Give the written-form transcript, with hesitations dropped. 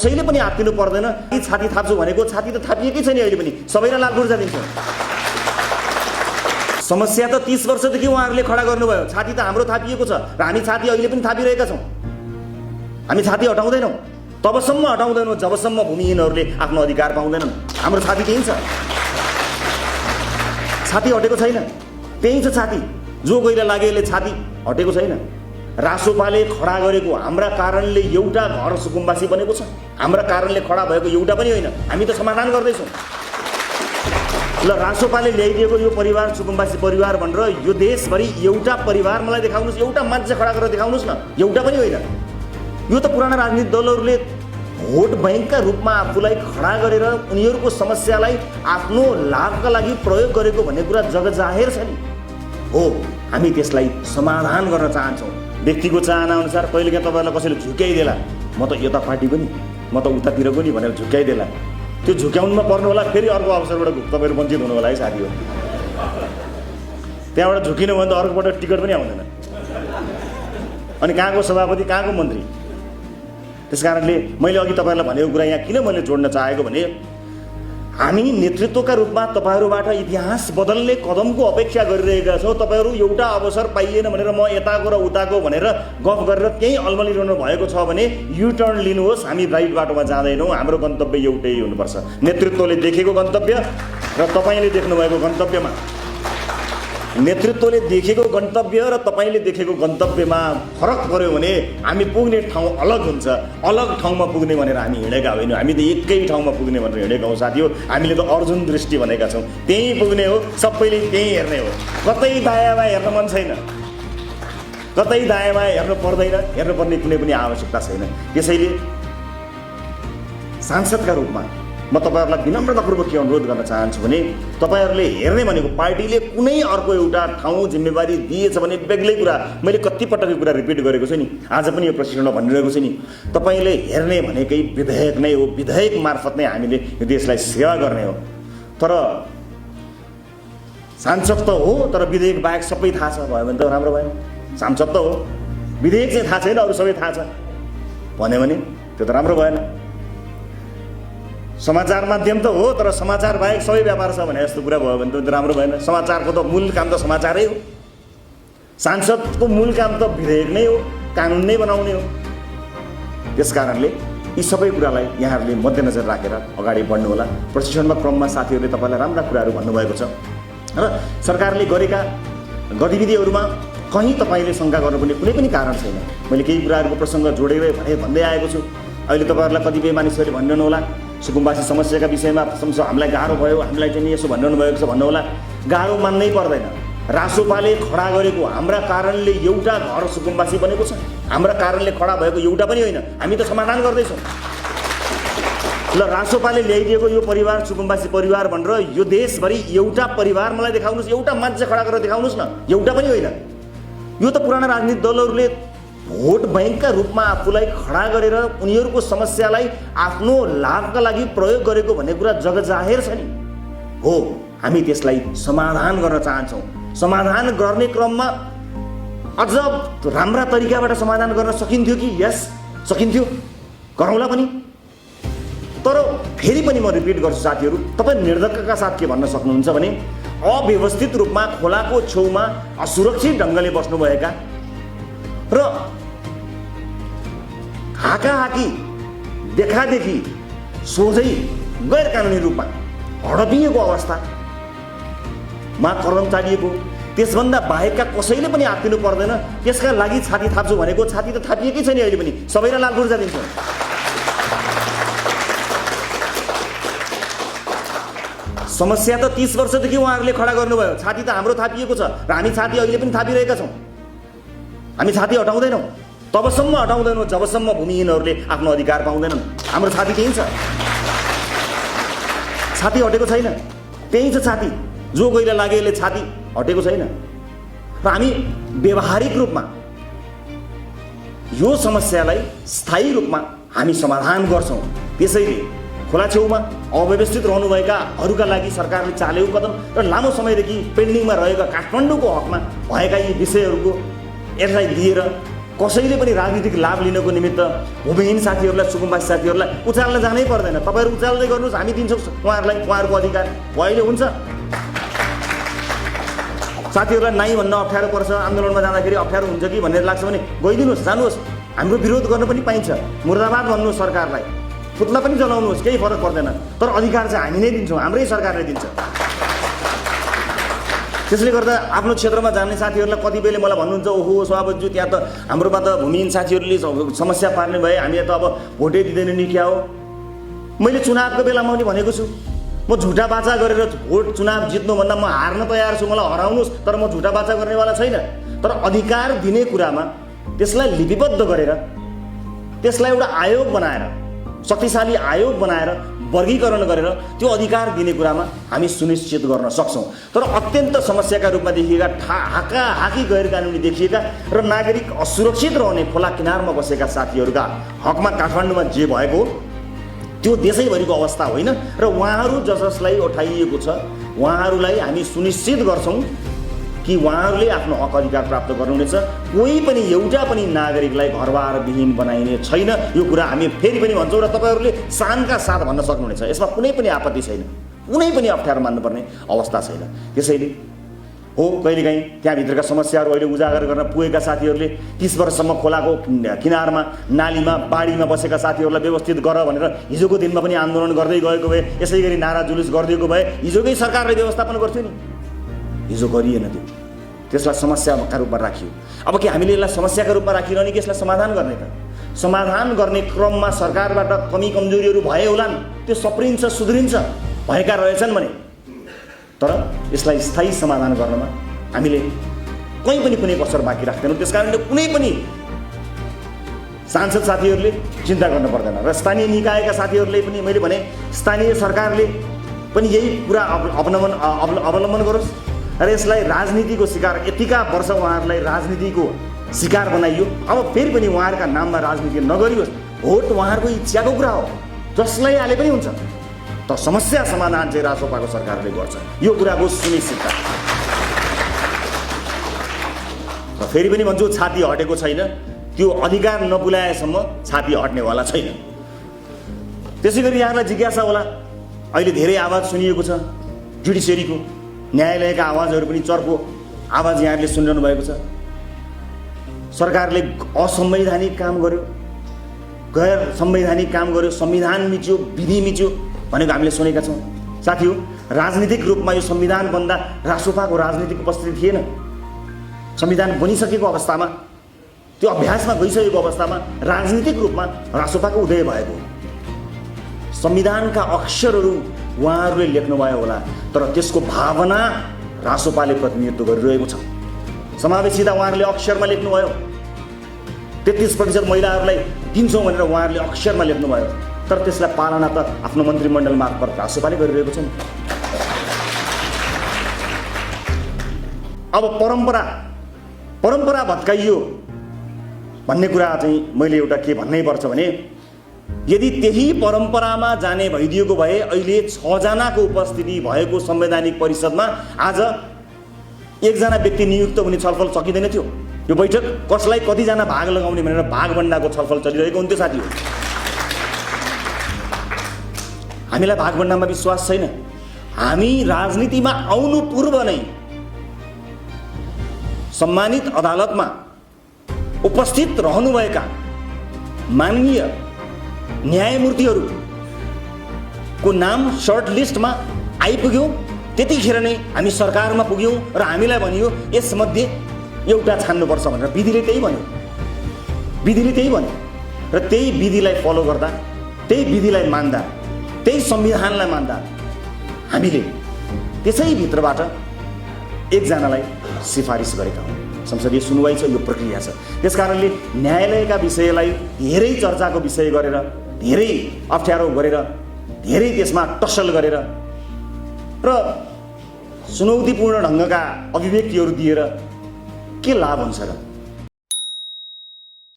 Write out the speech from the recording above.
कसैले पनि हात्तिनु पर्दैन। छाती थाप्छु भनेको छाती त थापिएकै छैन, अहिले पनि सबैलाई लाल खुर्जा दिन्छ। समस्या त 30 वर्षदेखि उहाँहरूले खडा गर्नुभयो। छाती त हाम्रो थापिएको छ र हामी छाती अहिले पनि थापिरहेका छौँ। हामी छाती हटाउँदैनौँ, तबसम्म हटाउँदैनौँ जबसम्म भूमिहीनहरूले आफ्नो अधिकार पाउँदैनन्। हाम्रो छाती त्यही छ, छाती हटेको छैन, त्यही छ छाती। जो गइला लागेले छाती हटेको छैन। रासोपाले खडा गरेको हाम्रा कारणले एउटा घर सुकुम्बासी बनेको छ, हाम्रा कारणले खडा भएको एउटा पनि होइन। हामी त समाधान गर्दैछौँ। ल रासोपाले ल्याइदिएको यो परिवार सुकुम्बासी परिवार भनेर यो देशभरि एउटा परिवार मलाई देखाउनुहोस्, एउटा मान्छे खडा गरेर देखाउनुहोस् न, एउटा पनि होइन। यो त पुराना राजनीतिक दलहरूले भोट ब्याङ्कका रूपमा आफूलाई खडा गरेर उनीहरूको समस्यालाई आफ्नो लाभका लागि प्रयोग गरेको भन्ने कुरा जगजाहेर छ नि। हो, हामी त्यसलाई समाधान गर्न चाहन्छौँ। व्यक्तिको चाहना अनुसार कहिलेकाहीँ तपाईँहरूलाई कसैले झुक्याइदेला, म त यता पार्टीको नि, म त उतातिरको नि भनेर झुक्याइदेला। त्यो झुक्याउनुमा पर्नु होला, फेरि अर्को अवसरबाट तपाईँहरू वञ्चित हुनु होला है साथी हो। त्यहाँबाट झुकिनु भने त अर्कोबाट टिकट पनि आउँदैन। अनि कहाँको सभापति, कहाँको मन्त्री। त्यस कारणले मैले अघि तपाईँहरूलाई भनेको कुरा यहाँ किन मैले जोड्न चाहेको भने हामी नेतृत्वका रूपमा तपाईँहरूबाट इतिहास बदल्ने कदमको अपेक्षा गरिरहेका छौँ। तपाईँहरू एउटा अवसर पाइएन भनेर म यताको र उताको भनेर गफ गरेर त्यहीँ अल्मलिरहनु भएको छ भने युटर्न लिनुहोस्। हामी राइट बाटोमा जाँदैनौँ। हाम्रो गन्तव्य एउटै हुनुपर्छ, नेतृत्वले देखेको गन्तव्य र तपाईँले देख्नुभएको गन्तव्यमा। नेतृत्वले देखेको गन्तव्य र तपाईँले देखेको गन्तव्यमा फरक पर्यो भने हामी पुग्ने ठाउँ अलग हुन्छ। अलग ठाउँमा पुग्ने भनेर हामी हिँडेका होइनौँ, हामी त एकै ठाउँमा पुग्ने भनेर हिँडेका हौँ साथी हो। हामीले त अर्जुन दृष्टि भनेका छौँ, त्यहीँ पुग्ने हो, सबैले त्यहीँ हेर्ने हो। कतै दायाँमा हेर्न मन छैन, कतै दायाँमा हेर्नु पर्दैन, हेर्नुपर्ने कुनै पनि आवश्यकता छैन। त्यसैले सांसदका रूपमा म तपाईँहरूलाई विनम्रतापूर्वक के अनुरोध गर्न चाहन्छु भने तपाईँहरूले हेर्ने भनेको पार्टीले कुनै अर्को एउटा ठाउँ जिम्मेवारी दिएछ भने बेग्लै कुरा। मैले कतिपटक यो कुरा रिपिट गरेको छु नि, आज पनि यो प्रशिक्षणमा भनिरहेको छु नि। तपाईँले हेर्ने भनेकै विधेयक नै हो, विधेयक मार्फत नै हामीले यो देशलाई सेवा गर्ने हो। तर सांसद त हो, तर विधेयक बाहेक सबै थाहा छ भयो भने त राम्रो भयो। सांसद त हो, विधेयक चाहिँ थाहा छैन, अरू सबै थाहा छ भन्यो भने त्यो त राम्रो भएन। समाचार माध्यम त हो, तर समाचार बाहेक सबै व्यापार छ भने जस्तो कुरा भयो भने त राम्रो भएन। समाचारको त मूल काम त समाचारै हो। सांसदको मूल काम त विधेयक नै हो, कानुन नै बनाउने हो। त्यस कारणले यी सबै कुरालाई यहाँहरूले मध्यनजर राखेर अगाडि बढ्नु होला। प्रशिक्षणमा क्रममा साथीहरूले तपाईँलाई राम्रा कुराहरू भन्नुभएको छ र सरकारले गरेका गतिविधिहरूमा कहीँ तपाईँले शङ्का गर्नुपर्ने कुनै पनि कारण छैन। मैले केही कुराहरूको प्रसङ्ग जोडेर भन्दै आएको छु। अहिले तपाईँहरूलाई कतिपय मानिसहरूले भन्नु होला सुकुम्बासी समस्याका विषयमा हामीलाई गाह्रो भयो, हामीलाई चाहिँ यसो भनिरहनु भएको छ भन्नु होला। गाह्रो मान्नै पर्दैन। रासोपाले खडा गरेको हाम्रा कारणले एउटा घर सुकुम्बासी बनेको छ, हाम्रा कारणले खडा भएको एउटा पनि होइन। हामी त समाधान गर्दैछौँ। ल रासोपाले ल्याइदिएको यो परिवार सुकुम्बासी परिवार भनेर यो देशभरि एउटा परिवार मलाई देखाउनुहोस्, एउटा मान्छे खडा गरेर देखाउनुहोस् न, एउटा पनि होइन। यो त पुराना राजनीतिक दलहरूले भोट ब्याङ्कका रूपमा आफूलाई खडा गरेर उनीहरूको समस्यालाई आफ्नो लाभका लागि प्रयोग गरेको भन्ने कुरा जगजाहेर छ नि। हो, हामी त्यसलाई समाधान गर्न चाहन्छौँ। समाधान गर्ने क्रममा अझ राम्रा तरिकाबाट समाधान गर्न सकिन्थ्यो कि? यस, सकिन्थ्यो, गरौँला पनि। तर फेरि पनि म रिपिट गर्छु साथीहरू, तपाईँ निर्धक्कका साथ के भन्न सक्नुहुन्छ भने अव्यवस्थित रूपमा खोलाको छेउमा असुरक्षित ढङ्गले बस्नुभएका र हाकाहाकी देखादेखि सोझै गैर कानुनी रूपमा हडपिएको अवस्थामा कलम चालिएको, त्यसभन्दा बाहेकका कसैले पनि हात्तिनु पर्दैन। त्यसका लागि छाती थाप्छु भनेको छाती त थापिएकै छैन, अहिले पनि सबैलाई लाल खुर्जा दिन्छ। समस्या त 30 वर्षदेखि उहाँहरूले खडा गर्नुभयो। छाती त हाम्रो थापिएको छ र हामी छाती अहिले पनि थापिरहेका छौँ। हामी छाती हटाउँदैनौँ, तबसम्म हटाउँदैनौँ जबसम्म भूमिहीनहरूले आफ्नो अधिकार पाउँदैनन्। हाम्रो छाती त्यही छ, छाती हटेको छैन, त्यही छ छाती। जो गइला लागेले छाती हटेको छैन। र हामी व्यवहारिक रूपमा यो समस्यालाई स्थायी रूपमा हामी समाधान गर्छौँ। त्यसैले खोला छेउमा अव्यवस्थित रहनुभएकाहरूका लागि सरकारले चालेको कदम र लामो समयदेखि पेन्डिङमा रहेका काठमाडौँको हकमा भएका यी विषयहरूको यसलाई लिएर कसैले पनि राजनीतिक लाभ लिनको निमित्त भूमिहीन साथीहरूलाई, सुकुम्बासी साथीहरूलाई उचाल्न जानै पर्दैन। तपाईँहरू उचाल्दै गर्नुहोस्, हामी दिन्छौँ उहाँहरूलाई उहाँहरूको अधिकार। अहिले हुन्छ साथीहरूलाई नाइ भन्न अप्ठ्यारो पर्छ, आन्दोलनमा जाँदाखेरि अप्ठ्यारो हुन्छ कि भनेर लाग्छ भने गइदिनुहोस्, जानुहोस्। हाम्रो विरोध गर्न पनि पाइन्छ, मुर्दाबाद भन्नुहोस् सरकारलाई, पुत्ला पनि जलाउनुहोस्, केही फरक पर्दैन। तर अधिकार चाहिँ हामी नै दिन्छौँ, हाम्रै सरकारले दिन्छ। त्यसले गर्दा आफ्नो क्षेत्रमा जाने साथीहरूलाई कतिपयले मलाई भन्नुहुन्छ, ओहो सभापतिज्यू त्यहाँ त हाम्रोमा त भूमिहीन साथीहरूले समस्या पार्ने भए, हामीले त अब भोटै दिँदैन नि क्या हो। मैले चुनावको बेलामा पनि भनेको छु, म झुटा बाचा गरेर भोट चुनाव जित्नुभन्दा म हार्न तयार छु, मलाई हराउनुहोस्, तर म झुटा बाचा गर्नेवाला छैन। तर अधिकार दिने कुरामा त्यसलाई लिपिबद्ध गरेर, त्यसलाई एउटा आयोग बनाएर, शक्तिशाली आयोग बनाएर वर्गीकरण गरेर त्यो अधिकार दिने कुरामा हामी सुनिश्चित गर्न सक्छौँ। तर अत्यन्त समस्याका रूपमा देखिएका हाकी गैर कानुनी देखिएका र नागरिक असुरक्षित रहने खोला किनारमा बसेका साथीहरूका हकमा काठमाडौँमा जे भएको त्यो देशैभरिको अवस्था होइन। र उहाँहरू जसलाई उठाइएको छ उहाँहरूलाई हामी सुनिश्चित गर्छौँ कि उहाँहरूले आफ्नो हक अधिकार प्राप्त गर्नुहुनेछ। कोही पनि एउटा पनि नागरिकलाई घरबार विहीन बनाइने छैन। यो कुरा हामी फेरि पनि भन्छौँ र तपाईँहरूले शानका साथ भन्न सक्नुहुनेछ। यसमा कुनै पनि आपत्ति छैन, कुनै पनि अप्ठ्यारो मान्नुपर्ने अवस्था छैन। त्यसैले हो कहिलेकाहीँ त्यहाँभित्रका समस्याहरू अहिले उजागर गर्न पुगेका साथीहरूले 30 वर्षसम्म खोलाको किनारमा, नालीमा, बाढीमा बसेका साथीहरूलाई व्यवस्थित गर भनेर हिजोको दिनमा पनि आन्दोलन गर्दै गएको भए, यसै गरी नारा जुलुस गरिदिएको भए हिजोकै सरकारले व्यवस्थापन गर्थ्यो नि। हिजो गरिएन, त्यसलाई समस्याका रूपमा राखियो। अब के हामीले यसलाई समस्याका रूपमा राखिरहने कि यसलाई समाधान गर्ने त? समाधान गर्ने क्रममा सरकारबाट कमी कमजोरीहरू भए होलान्, त्यो सप्रिन्छ, सुध्रिन्छ, भएका रहेछन् भने। तर यसलाई स्थायी समाधान गर्नमा हामीले कहीँ पनि कुनै कसर बाँकी राख्दैनौँ। त्यस कारणले कुनै पनि सांसद साथीहरूले चिन्ता गर्नु पर्दैन र स्थानीय निकायका साथीहरूले पनि मैले भने स्थानीय सरकारले पनि यही कुरा अवलम्बन गरोस् र यसलाई राजनीतिको शिकार, यतिका वर्ष उहाँहरूलाई राजनीतिको शिकार बनाइयो, अब फेरि पनि उहाँहरूका नाममा राजनीति नगरियोस्। भोट उहाँहरूको इच्छाको कुरा हो, जसलाई हाले पनि हुन्छ। तर समस्या समाधान चाहिँ रासोपाको सरकारले गर्छ, यो कुराको सुनिश्चितता। र फेरि पनि भन्छु, छाती हटेको छैन, त्यो अधिकार नपुल्याएसम्म छाती हट्नेवाला छैन। त्यसै गरी यहाँलाई जिज्ञासा होला, अहिले धेरै आवाज सुनिएको छ जुडिसियरीको, न्यायालयका आवाजहरू पनि चर्को आवाज यहाँहरूले सुनिरहनु भएको छ। सरकारले असंवैधानिक काम गर्यो, गैर संवैधानिक काम गर्यो, संविधान मिच्यो, विधि मिच्यो भनेको हामीले सुनेका छौँ। साथीहरू, राजनीतिक रूपमा यो संविधान बन्दा रासोपाको राजनीतिक उपस्थिति थिएन। संविधान बनिसकेको अवस्थामा, त्यो अभ्यासमा गइसकेको अवस्थामा राजनीतिक रूपमा रासोपाको उदय भएको। संविधानका अक्षरहरू उहाँहरूले लेख्नुभयो होला, तर त्यसको भावना रासोपाले प्रतिनिधित्व गरिरहेको छ। समावेशिता उहाँहरूले अक्षरमा लेख्नुभयो, 33% महिलाहरूलाई दिन्छौँ भनेर उहाँहरूले अक्षरमा लेख्नुभयो, तर त्यसलाई पालना त आफ्नो मन्त्रीमण्डल मार्फत रासोपाले गरिरहेको छ। अब परम्परा भत्काइयो भन्ने कुरा चाहिँ मैले एउटा के भन्नै पर्छ भने, यदि त्यही परम्परामा जाने भइदिएको भए अहिले 6 जनाको उपस्थिति भएको संवैधानिक परिषदमा आज 1 जना व्यक्ति नियुक्त हुने छलफल सकिँदैन थियो। यो बैठक कसलाई कतिजना भाग लगाउने भनेर भागभन्डाको छलफल चलिरहेको हुन्थ्यो साथीहरू। हामीलाई भागभन्डामा विश्वास छैन। हामी राजनीतिमा आउनु पूर्व नै सम्मानित अदालतमा उपस्थित रहनुभएका माननीय न्यायमूर्तिहरूको नाम सर्ट लिस्टमा आइपुग्यौँ। त्यतिखेर नै हामी सरकारमा पुग्यौँ र हामीलाई भनियो यसमध्ये एउटा छान्नुपर्छ भनेर। विधिले त्यही भन्यो, विधिले त्यही भन्यो र त्यही विधिलाई फलो गर्दा, त्यही विधिलाई मान्दा, त्यही संविधानलाई मान्दा हामीले त्यसैभित्रबाट 1 जनालाई सिफारिस गरेका हौँ। संसदीय सुनवाई छ, यो प्रक्रिया छ। त्यस कारणले न्यायालयका विषयलाई धेरै चर्चाको विषय गरेर, धेरै अप्ठ्यारो गरेर, धेरै त्यसमा टसल गरेर र चुनौतीपूर्ण ढङ्गका अभिव्यक्तिहरू दिएर के लाभ हुन्छ र?